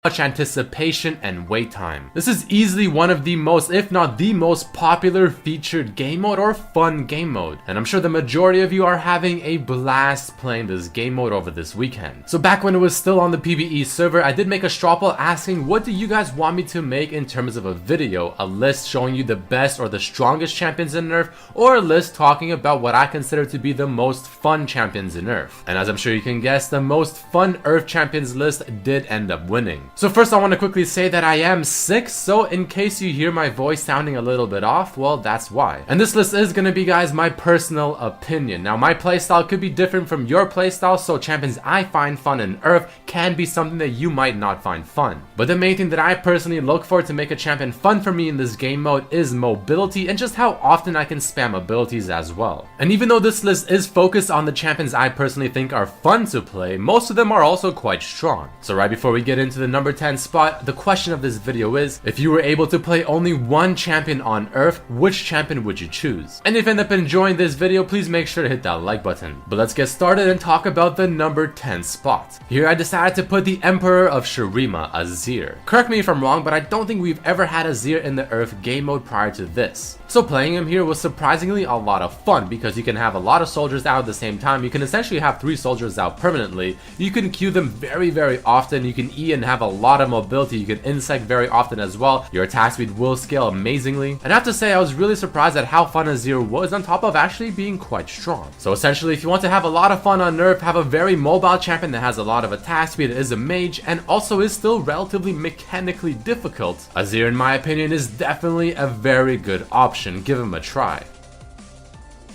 Much anticipation and wait time. This is easily one of the most, if not the most popular featured game mode or fun game mode, and I'm sure the majority of you are having a blast playing this game mode over this weekend. So back when it was still on the PvE server, I did make a straw poll asking what do you guys want me to make in terms of a video, a list showing you the best or the strongest champions in Nerf, or a list talking about what I consider to be the most fun champions in Nerf. And as I'm sure you can guess, the most fun Nerf champions list did end up winning. So first I want to quickly say that I am sick, so in case you hear my voice sounding a little bit off, well that's why. And this list is going to be, guys, my personal opinion. Now my playstyle could be different from your playstyle, so champions I find fun in URF can be something that you might not find fun. But the main thing that I personally look for to make a champion fun for me in this game mode is mobility and just how often I can spam abilities as well. And even though this list is focused on the champions I personally think are fun to play, most of them are also quite strong. So right before we get into the number 10 spot, the question of this video is, if you were able to play only one champion on URF, which champion would you choose? And if you end up enjoying this video, please make sure to hit that like button. But let's get started and talk about the number 10 spot. Here I decided to put the Emperor of Shurima, Azir. Correct me if I'm wrong, but I don't think we've ever had Azir in the URF game mode prior to this. So playing him here was surprisingly a lot of fun because you can have a lot of soldiers out at the same time. You can essentially have 3 soldiers out permanently. You can queue them very often. You can E and have a lot of mobility. You can insect very often as well. Your attack speed will scale amazingly. And I have to say, I was really surprised at how fun Azir was on top of actually being quite strong. So essentially, if you want to have a lot of fun on Nerf, have a very mobile champion that has a lot of attack speed, is a mage, and also is still relatively mechanically difficult, Azir in my opinion is definitely a very good option. Give him a try.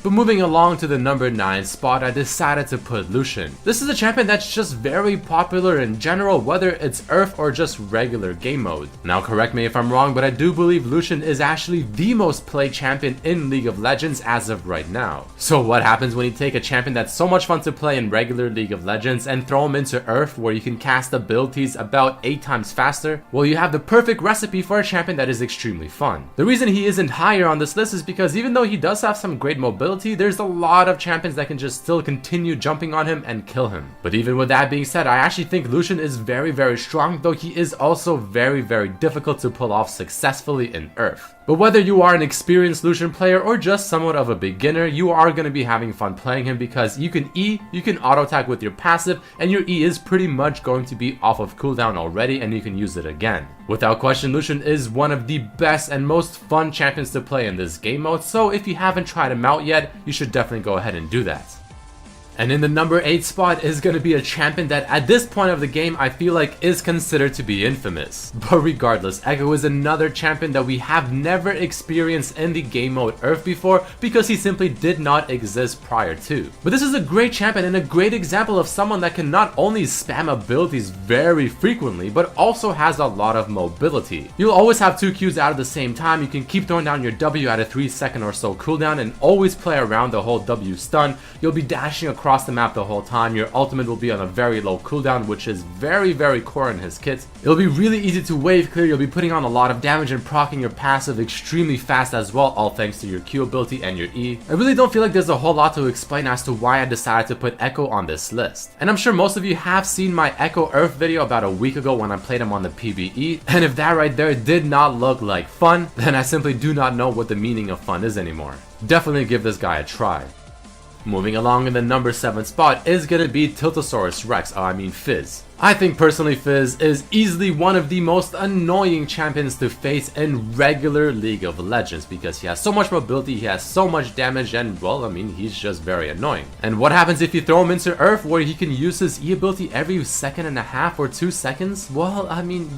But moving along to the number 9 spot, I decided to put Lucian. This is a champion that's just very popular in general, whether it's URF or just regular game mode. Now correct me if I'm wrong, but I do believe Lucian is actually the most played champion in League of Legends as of right now. So what happens when you take a champion that's so much fun to play in regular League of Legends and throw him into URF where you can cast abilities about 8 times faster? Well, you have the perfect recipe for a champion that is extremely fun. The reason he isn't higher on this list is because even though he does have some great mobility, there's a lot of champions that can just still continue jumping on him and kill him. But even with that being said, I actually think Lucian is very strong, though he is also very difficult to pull off successfully in URF. But whether you are an experienced Lucian player or just somewhat of a beginner, you are going to be having fun playing him because you can E, you can auto attack with your passive, and your E is pretty much going to be off of cooldown already and you can use it again. Without question, Lucian is one of the best and most fun champions to play in this game mode, so if you haven't tried him out yet, you should definitely go ahead and do that. And in the number 8 spot is going to be a champion that at this point of the game I feel like is considered to be infamous. But regardless, Echo is another champion that we have never experienced in the game mode URF before because he simply did not exist prior to. But this is a great champion and a great example of someone that can not only spam abilities very frequently, but also has a lot of mobility. You'll always have 2 Qs out at the same time. You can keep throwing down your W at a 3-second or so cooldown and always play around the whole W stun. You'll be dashing across the map the whole time. Your ultimate will be on a very low cooldown, which is very core in his kit. It'll be really easy to wave clear. You'll be putting on a lot of damage and proccing your passive extremely fast as well, all thanks to your Q ability and your E. I really don't feel like there's a whole lot to explain as to why I decided to put Echo on this list. And I'm sure most of you have seen my Echo URF video about a week ago when I played him on the PvE, and if that right there did not look like fun, then I simply do not know what the meaning of fun is anymore. Definitely give this guy a try. Moving along in the number 7 spot is gonna be Tiltosaurus Rex, Fizz. I think personally Fizz is easily one of the most annoying champions to face in regular League of Legends because he has so much mobility, he has so much damage, and well, he's just very annoying. And what happens if you throw him into URF where he can use his E ability every 1.5 seconds or 2 seconds? Well,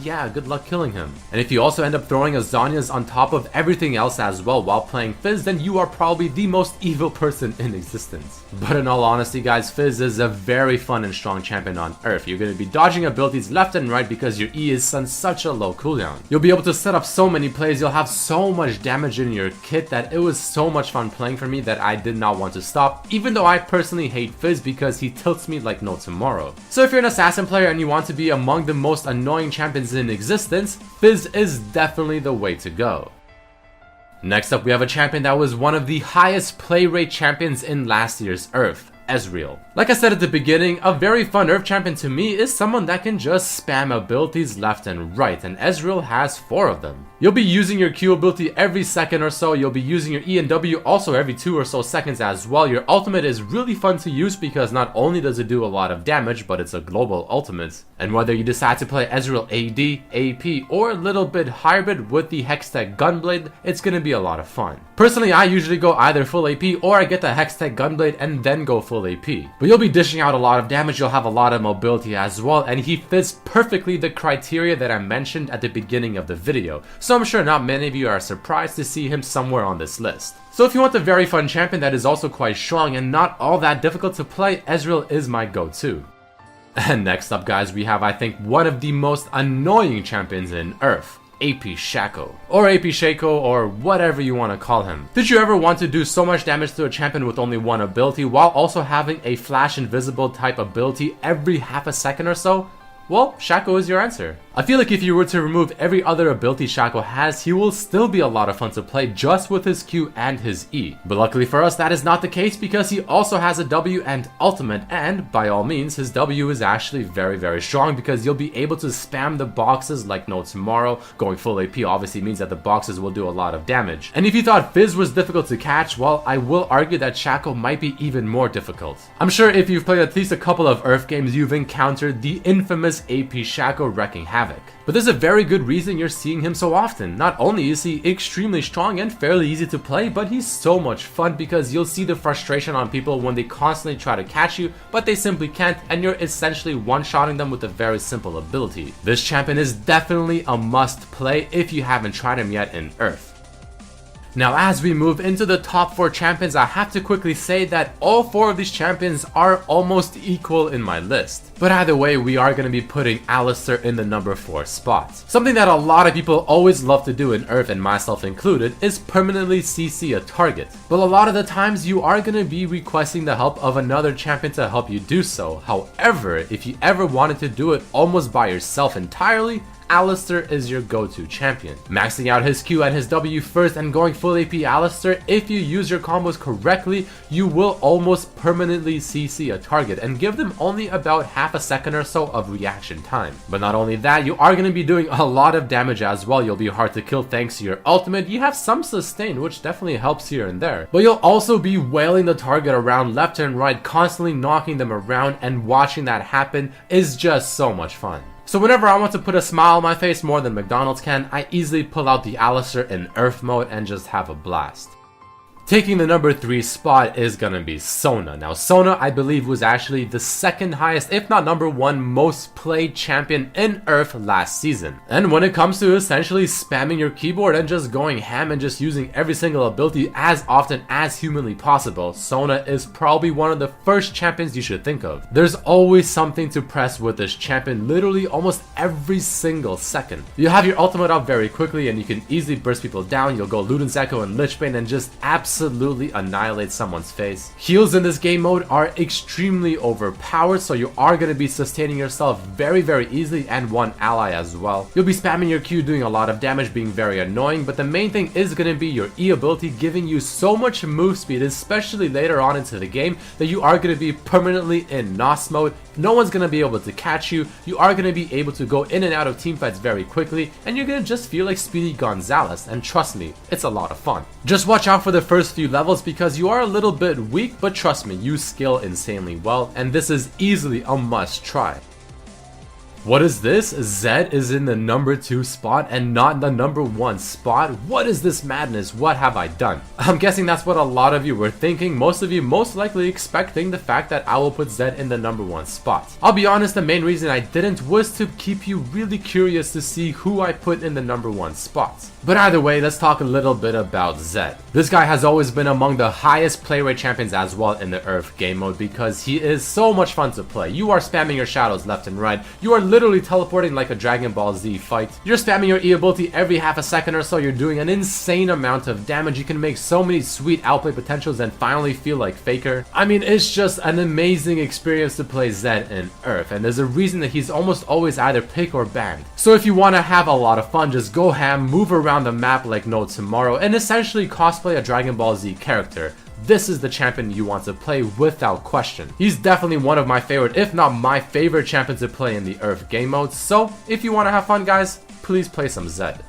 yeah, good luck killing him. And if you also end up throwing a Zhonya's on top of everything else as well while playing Fizz, then you are probably the most evil person in existence. But in all honesty, guys, Fizz is a very fun and strong champion on URF. You're gonna be dodging abilities left and right because your E is on such a low cooldown. You'll be able to set up so many plays, you'll have so much damage in your kit that it was so much fun playing for me that I did not want to stop, even though I personally hate Fizz because he tilts me like no tomorrow. So if you're an assassin player and you want to be among the most annoying champions in existence, Fizz is definitely the way to go. Next up, we have a champion that was one of the highest play rate champions in last year's URF. Ezreal. Like I said at the beginning, a very fun URF champion to me is someone that can just spam abilities left and right, and Ezreal has 4 of them. You'll be using your Q ability every second or so, you'll be using your E and W also every 2 or so seconds as well. Your ultimate is really fun to use because not only does it do a lot of damage, but it's a global ultimate. And whether you decide to play Ezreal AD, AP, or a little bit hybrid with the Hextech Gunblade, it's gonna be a lot of fun. Personally, I usually go either full AP or I get the Hextech Gunblade and then go full AP. But you'll be dishing out a lot of damage, you'll have a lot of mobility as well, and he fits perfectly the criteria that I mentioned at the beginning of the video. So I'm sure not many of you are surprised to see him somewhere on this list. So if you want a very fun champion that is also quite strong and not all that difficult to play, Ezreal is my go-to. And next up guys, we have I think one of the most annoying champions in URF. AP Shaco, or AP Shaco, or whatever you want to call him. Did you ever want to do so much damage to a champion with only one ability while also having a flash invisible type ability every half a second or so? Well, Shaco is your answer. I feel like if you were to remove every other ability Shaco has, he will still be a lot of fun to play just with his Q and his E. But luckily for us, that is not the case because he also has a W and ultimate, and by all means, his W is actually very strong because you'll be able to spam the boxes like no tomorrow. Going full AP obviously means that the boxes will do a lot of damage. And if you thought Fizz was difficult to catch, well, I will argue that Shaco might be even more difficult. I'm sure if you've played at least a couple of URF games, you've encountered the infamous AP Shaco wrecking havoc. But there's a very good reason you're seeing him so often. Not only is he extremely strong and fairly easy to play, but he's so much fun because you'll see the frustration on people when they constantly try to catch you, but they simply can't, and you're essentially one-shotting them with a very simple ability. This champion is definitely a must play if you haven't tried him yet in URF. Now as we move into the top 4 champions, I have to quickly say that all 4 of these champions are almost equal in my list. But either way, we are going to be putting Alistar in the number 4 spot. Something that a lot of people always love to do in URF, and myself included, is permanently CC a target. But a lot of the times you are going to be requesting the help of another champion to help you do so. However, if you ever wanted to do it almost by yourself entirely, Alistar is your go-to champion. Maxing out his Q and his W first and going full AP Alistar, if you use your combos correctly, you will almost permanently CC a target and give them only about half a second or so of reaction time. But not only that, you are going to be doing a lot of damage as well. You'll be hard to kill thanks to your ultimate. You have some sustain, which definitely helps here and there. But you'll also be wailing the target around left and right, constantly knocking them around, and watching that happen is just so much fun. So whenever I want to put a smile on my face more than McDonald's can, I easily pull out the Alistar in URF mode and just have a blast. Taking the number 3 spot is gonna be Sona. Now Sona, I believe, was actually the second highest, if not number 1 most played champion in URF last season. And when it comes to essentially spamming your keyboard and just going ham and just using every single ability as often as humanly possible, Sona is probably one of the first champions you should think of. There's always something to press with this champion, literally almost every single second. You have your ultimate up very quickly and you can easily burst people down. You'll go Luden's Echo and Lichbane and just absolutely annihilate someone's face. Heals in this game mode are extremely overpowered, so you are going to be sustaining yourself very easily, and one ally as well. You'll be spamming your Q, doing a lot of damage, being very annoying, but the main thing is going to be your E ability, giving you so much move speed, especially later on into the game, that you are going to be permanently in NOS mode. No one's going to be able to catch you. You are going to be able to go in and out of teamfights very quickly, and you're going to just feel like Speedy Gonzalez, and trust me, it's a lot of fun. Just watch out for the first few levels because you are a little bit weak, but trust me, you skill insanely well, and this is easily a must try. What is this? Zed is in the number 2 spot and not the number 1 spot? What is this madness? What have I done? I'm guessing that's what a lot of you were thinking, most of you most likely expecting the fact that I will put Zed in the number 1 spot. I'll be honest, the main reason I didn't was to keep you really curious to see who I put in the number 1 spot. But either way, let's talk a little bit about Zed. This guy has always been among the highest play rate champions as well in the URF game mode because he is so much fun to play. You are spamming your shadows left and right. You are literally teleporting like a Dragon Ball Z fight. You're spamming your E ability every half a second or so, you're doing an insane amount of damage, you can make so many sweet outplay potentials and finally feel like Faker. I mean, it's just an amazing experience to play Zed in URF, and there's a reason that he's almost always either pick or banned. So if you want to have a lot of fun, just go ham, move around the map like no tomorrow, and essentially cosplay a Dragon Ball Z character. This is the champion you want to play without question. He's definitely one of my favorite, if not my favorite champion to play in the URF game mode, so if you want to have fun guys, please play some Zed.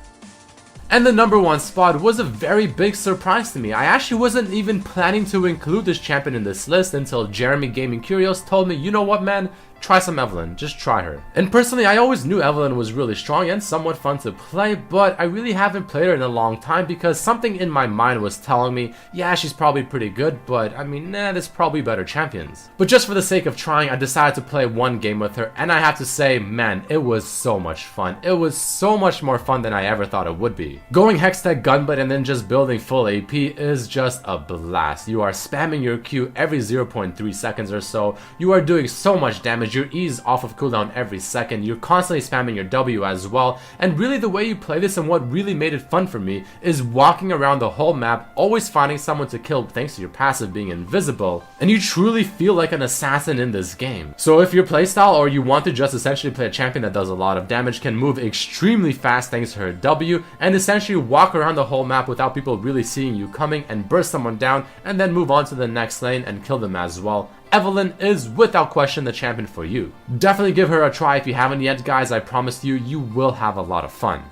And the number 1 spot was a very big surprise to me. I actually wasn't even planning to include this champion in this list until Jeremy Gaming Curios told me, you know what man, try some Evelynn, just try her. And personally, I always knew Evelynn was really strong and somewhat fun to play, but I really haven't played her in a long time because something in my mind was telling me, yeah, she's probably pretty good, but I mean, nah, there's probably better champions. But just for the sake of trying, I decided to play one game with her, and I have to say, man, it was so much fun. It was so much more fun than I ever thought it would be. Going Hextech Gunblade and then just building full AP is just a blast. You are spamming your Q every 0.3 seconds or so, you are doing so much damage, your E is off of cooldown every second, you're constantly spamming your W as well, and really the way you play this and what really made it fun for me is walking around the whole map, always finding someone to kill thanks to your passive being invisible, and you truly feel like an assassin in this game. So if your playstyle or you want to just essentially play a champion that does a lot of damage, can move extremely fast thanks to her W, and essentially walk around the whole map without people really seeing you coming and burst someone down and then move on to the next lane and kill them as well, Evelynn is without question the champion for you. Definitely give her a try if you haven't yet guys, I promise you, you will have a lot of fun.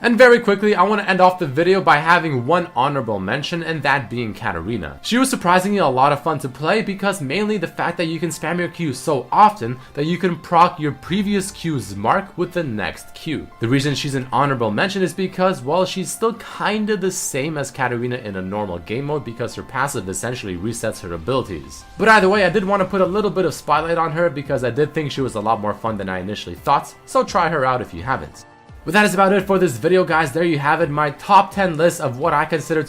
And very quickly, I want to end off the video by having one honorable mention, and that being Katarina. She was surprisingly a lot of fun to play because mainly the fact that you can spam your Q so often that you can proc your previous Q's mark with the next Q. The reason she's an honorable mention is because, well, she's still kinda the same as Katarina in a normal game mode because her passive essentially resets her abilities. But either way, I did want to put a little bit of spotlight on her because I did think she was a lot more fun than I initially thought, so try her out if you haven't. But that is about it for this video guys. There you have it, my top 10 list of what I consider